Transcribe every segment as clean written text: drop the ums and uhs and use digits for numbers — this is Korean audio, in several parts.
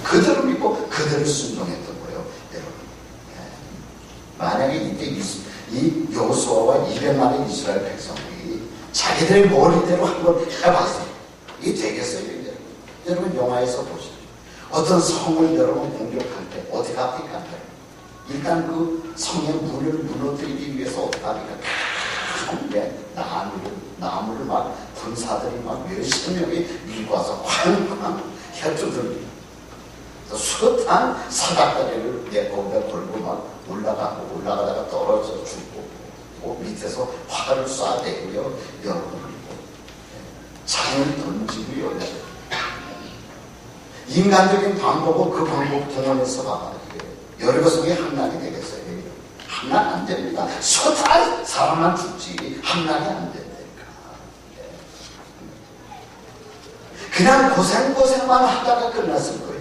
그대로 믿고 그대로 순종했던 거예요, 여러분. 만약에 이때 이 여호수아와 200만의 이스라엘 백성들이 자기들의 머리대로 한번 해봤어요. 이게 되겠어요, 여러분? 여러분 영화에서 보시죠. 어떤 성을 여러분 공격할 때 어떻게 합니까? 일단 그 성의 문을 무너뜨리기 위해서 어떻게 합니까? 나무를 막 군사들이 막 몇십 명이 밀고 와서 쾅쾅 해주듭니다. 숱한 사닥다리를 거기다 걸고 막 올라가다가 떨어져 죽고 밑에서 화를 쏴대고요, 여러분 창을 던지고요. 인간적인 방법은 그 방법 동원해서 봐야 돼요. 여러 성이 함락이 되겠어요. 함락 안 됩니다. 숱한 사람만 죽지 함락이 안 된다니까. 그냥 고생만 하다가 끝났을 거예요.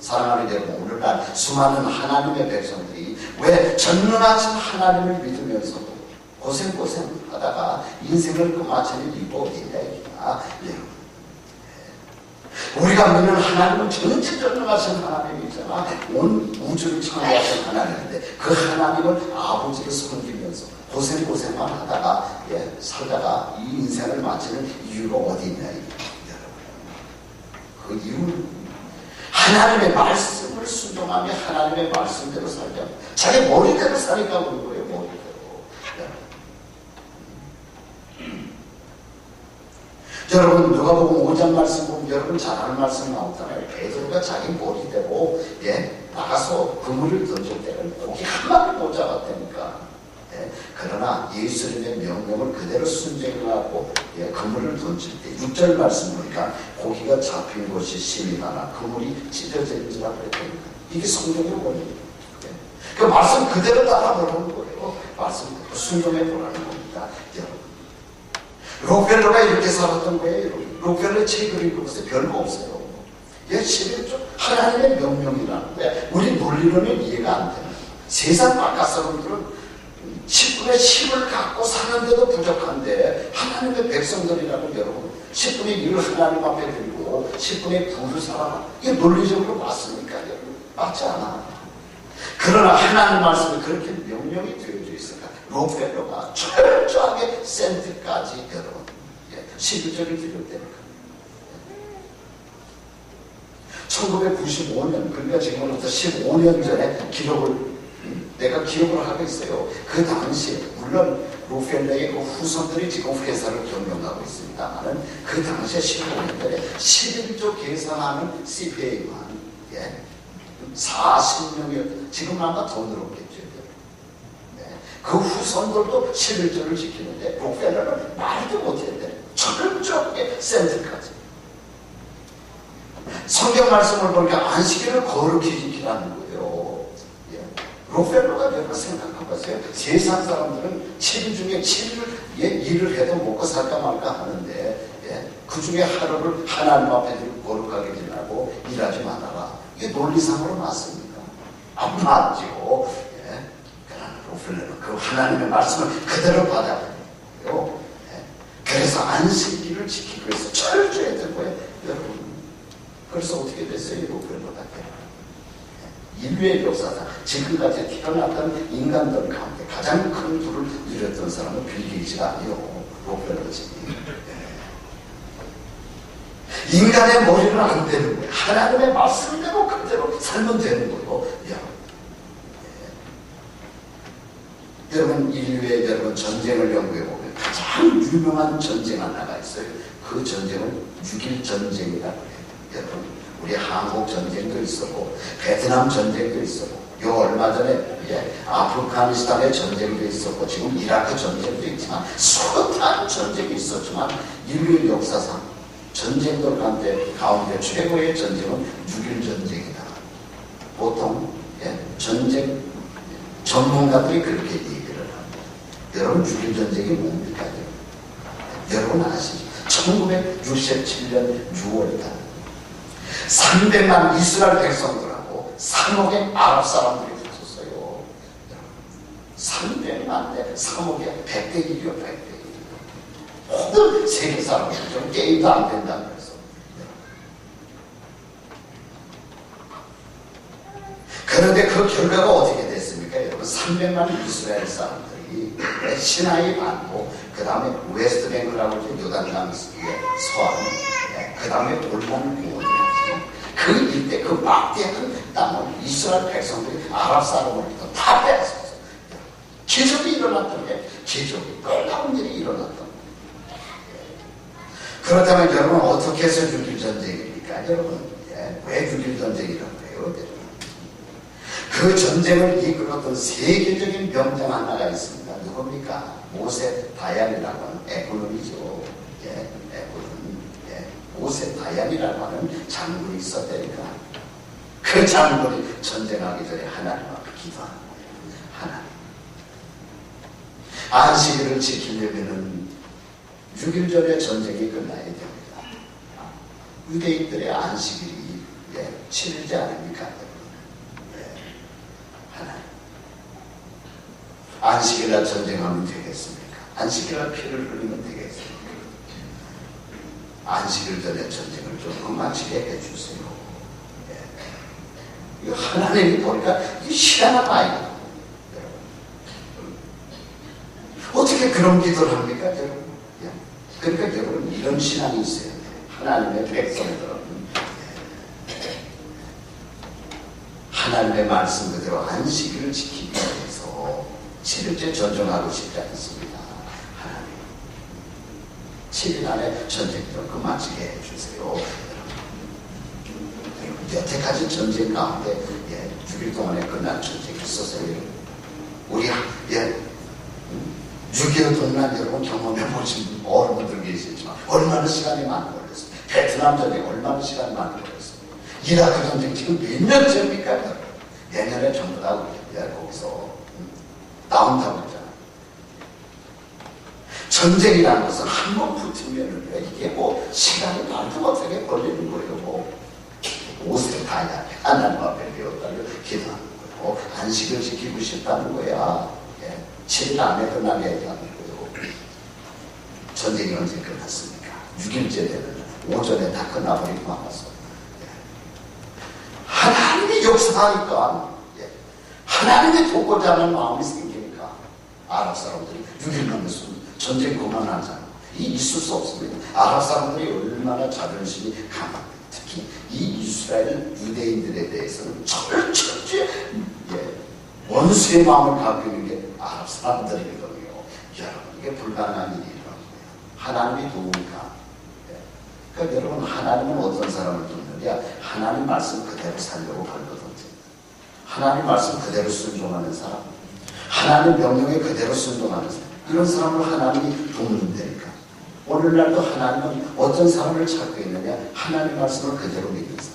사랑하는 여러분, 오늘날 수많은 하나님의 백성들이 왜 전능하신 하나님을 믿으면서도 고생하다가 인생을 끝마치는 이유가 어디냐 여러분. 우리가 믿는 하나님은 전지전능하신 하나님이잖아. 온 우주를 창조하신 하나님인데 그 하나님을 아버지를 섬기면서 고생만 하다가 살다가 이 인생을 마치는 이유가 어디 있냐 여러분. 그 이유는 하나님의 말씀을 순종하며 하나님의 말씀대로 살자. 자기 머리대로 살니까 그런 거예요. 머리대로. 여러분 누가복음 5장 말씀 보면 여러분 잘 아는 말씀 나오잖아요. 베드로가 자기 머리대로 나가서 그물을 던질 때는 고기 한 마리 못 잡았다니까. 그러나 예수님의 명령을 그대로 순종하고 그물을 던질 때 6절 말씀 보니까 고기가 잡힌 곳이 심이 많아 그물이 찢어지는지라 그랬다니까. 이게 성경의 원리입니다. 그 말씀 그대로 따라보는 거예요. 말씀 그대로 순종해 보라는 겁니다. 여러분. 록펠러가 이렇게 살았던 거예요. 록펠러의 책을 읽어보세요. 별거 없어요. 11조 하나님의 명령이라는데 우리 논리로는 이해가 안 돼요. 세상 바깥 사람들은 10분의 10을 갖고 사는데도 부족한데 하나님의 백성들이라고 여러분 10분의 1을 하나님 앞에 드리고 10분의 9를 살아라. 이게 논리적으로 맞습니까? 여러분? 맞지 않아. 그러나 하나님 말씀이 그렇게 명령이 되어져 있으니까 록펠러가 철저하게 센트까지 여러분 11절을 드릴 때니까 1995년 그러니까 지금부터 15년 전에 내가 기록을 하고 있어요. 그 당시에 물론 록펠러의 그 후손들이 지금 회사를 경영하고 있습니다만은 그 당시에 15년 전에 11조 계산하는 CPA만 40명이었던 지금 아마 더 늘었겠죠. 그 후손들도 11조를 지키는데 록펠러는 말도 못했대. 철저하게 센트까지. 성경 말씀을 보니까 안식일을 거룩히 지키라는 거예요. 록펠러가 여러분 생각해보세요. 세상 사람들은 7일 중에 7일 일을 해도 먹고 살까 말까 하는데 그 중에 하루를 하나님 앞에 들고 거룩하게 지내고 일하지 말아라. 이게 논리상으로 맞습니까? 안 맞죠. 그러나 록펠러는 그 하나님의 말씀을 그대로 받아들여요. 그래서 안식일을 지키기 위해서 철저했던 거예요. 여러분. 그래서 어떻게 됐어요? 록펠러가 인류의 역사상 지금까지 태어났던 인간들 가운데 가장 큰 부를 누렸던 사람은 빌 게이츠가 아니요. 록펠러지. 인간의 머리는 안 되는 거예요. 하나님의 말씀대로 그대로 살면 되는 거예요. 여러분 인류의 여러분 전쟁을 연구해 보면 가장 유명한 전쟁 하나가 있어요. 그 전쟁은 6.1 전쟁이라고 해요. 여러분 우리 한국 전쟁도 있었고 베트남 전쟁도 있었고 요 얼마 전에 아프가니스탄의 전쟁도 있었고 지금 이라크 전쟁도 있지만 숱한 전쟁이 있었지만 인류 역사상 전쟁들 가운데 최고의 전쟁은 6.1 전쟁이다. 보통 전쟁 전문가들이 그렇게 얘기를 합니다. 여러분 6.1 전쟁이 뭡니까? 여러분 아시죠? 1967년 6월달 300만 이스라엘 백성들하고 3억의 아랍 사람들이 붙었어요. 300만 대 3억의 100대 1이요. 100대 1. 모든 세계 사람들 좀 게임도 안 된다고 해서 그런데 그 결과가 어떻게 됐습니까? 여러분 300만 이스라엘 사람들이 시나이 반도, 그 다음에 웨스트뱅크라고 하죠. 요단강 서안, 그 다음에 올몬공원이라고 그 일대, 그 막대한 땅을 이스라엘 백성들이 아랍 사람으로부터 다 빼앗았어요. 기적이 일어났던 게, 기적이 놀라운 일이 일어났던 거예요. 그렇다면 여러분 어떻게 해서 죽일 전쟁입니까? 여러분 왜 죽일 전쟁이라고 해요? 그 전쟁을 이끌었던 세계적인 병장 하나가 있습니다. 누굽니까? 모세 다얀이라고 하는 에굴론이죠. 에굴론. 모세 다얀이라고 하는 장군이 있었다니까. 그 장군이 전쟁하기 전에 하나님 앞에 기도하는 거예요. 하나님. 안식일을 지키려면은 6일 전에 전쟁이 끝나야 됩니다. 유대인들의 안식일이 7일째 아닙니까? 하나님. 안식일날 전쟁하면 되겠습니까? 안식일날 피를 흘리면 되겠습니까? 안식일 전에 전쟁을 좀 끝마치게 해주세요. 이거 하나님이 보니까 이 희한한 아이가 어떻게 그런 기도를 합니까, 여러분? 그러니까 여러분 이런 신앙이 있어야 돼요. 하나님의 백성들은 하나님의 말씀 그대로 안식일을 지키기 위해서 7일째 전쟁하고 싶지 않습니다. 하나님 7일 안에 전쟁 좀 끝마치게 해주세요. 여태까지 전쟁 가운데 6일 동안에 끝난 전쟁이 있었어요. 우리 6.25 동란 여러분 경험해보신 어른분들 계시지만 얼마나 시간이 많이 걸렸어요. 베트남 전쟁 얼마나 시간이 많이 걸렸어요. 이라크 전쟁 지금 몇 년째입니까? 내년에 전부 다 거기서 나온다고 했잖아요. 전쟁이라는 것은 한 번 붙으면 이게 뭐 시간이 말도 못하게 걸리는 거예요. 뭐 옷을 다야 하나님 앞에 배웠다고 기도하는 거예요. 안식을 지키고 싶다는 거야. 7일 안에 끝나게 하는 거예요. 전쟁이 언제 끝났습니까? 6일째 되면 오전에 다 끝나버리고 말았어요. 하나님이 역사하니까 하나님이 돕고자 하는 마음이 생기니까 아랍 사람들이 6일 넘었으면 전쟁 그만하잖아. 이 있을 수 없습니다. 아랍 사람들이 얼마나 자존심이 강합니다. 특히 이 이스라엘 유대인들에 대해서는 철저히 원수의 마음을 갖고 있는 게 아랍 사람들이거든요. 여러분 이게 불가능한 일이라는 거예요. 하나님이 도우니까. 그러니까 여러분 하나님은 어떤 사람을 돕느냐? 하나님 말씀 그대로 살려고 하거든요. 하나님 말씀 그대로 순종하는 사람, 하나님 명령에 그대로 순종하는 사람, 이런 사람을 하나님이 돕는다니까. 오늘날도 하나님은 어떤 사람을 찾고 있느냐? 하나님 말씀을 그대로 믿는 사람.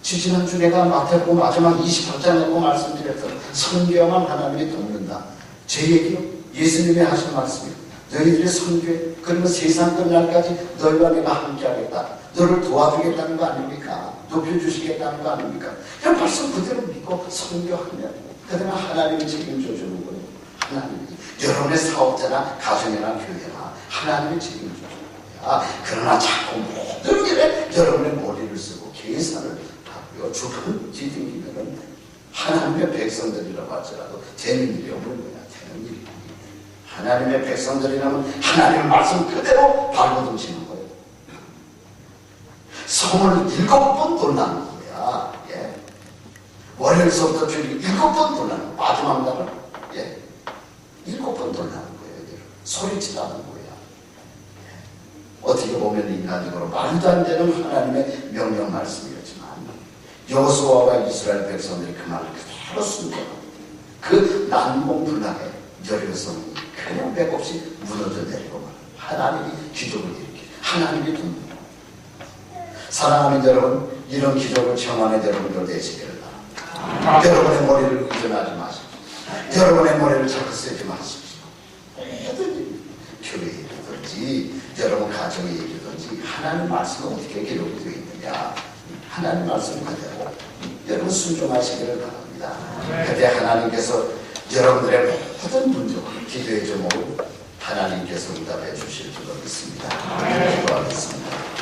지지난주 내가 마태복음 마지막 28장에 말씀드렸던 선교만 하나님이 돕는다. 제 얘기요? 예수님이 하신 말씀이요. 너희들의 선교에, 그러면 세상 끝날까지 너희와 내가 함께하겠다. 너를 도와주겠다는 거 아닙니까? 높여주시겠다는 거 아닙니까? 그냥 말씀 그대로 믿고 선교하면 그다음에 하나님이 책임져 주는 거예요. 하나님이 여러분의 사업자나 가정이나 교회나 하나님이 책임져 주는 거야. 그러나 자꾸 모든 일에 여러분의 머리를 쓰고 계산을 하고요. 주변 뒤ting기면은 하나님의 백성들이라고 할지라도 되는 일이 없는 거야. 되는 일이. 하나님의 백성들이라면 하나님의 말씀 그대로 발버둥치는 거예요. 성을 7번 돌라는 거야. 월요일서부터 주일 7번 돌라는 거야. 마지막 날은 7번 돌라는 거예요. 소리치라는 거야. 어떻게 보면 인간적으로 말도 안 되는 하나님의 명령 말씀이었지만 여호수아와 이스라엘 백성들이 그 말을 그대로 순종하고 그 난공불락에 여리고성이 그냥 맥없이 무너져 내리고 하나님이 기적을 일으키고 하나님이 돕니다. 사랑하는 여러분, 이런 기적을 경험하는 여러분들 되시기를 바랍니다. 여러분의 머리를 의존하지 마십시오. 여러분의 머리를 자꾸 쓰지 마십시오. 뭐든지 교회이든지 여러분 가정의 일이든지 하나님 말씀은 어떻게 기록이 되어 있느냐, 하나님 말씀 그대로 여러분 순종하시기를 바랍니다. 그때 하나님께서 여러분들의 모든 문제와 기도의 제목을 하나님께서 응답해 주실 줄로 믿습니다. 기도하겠습니다.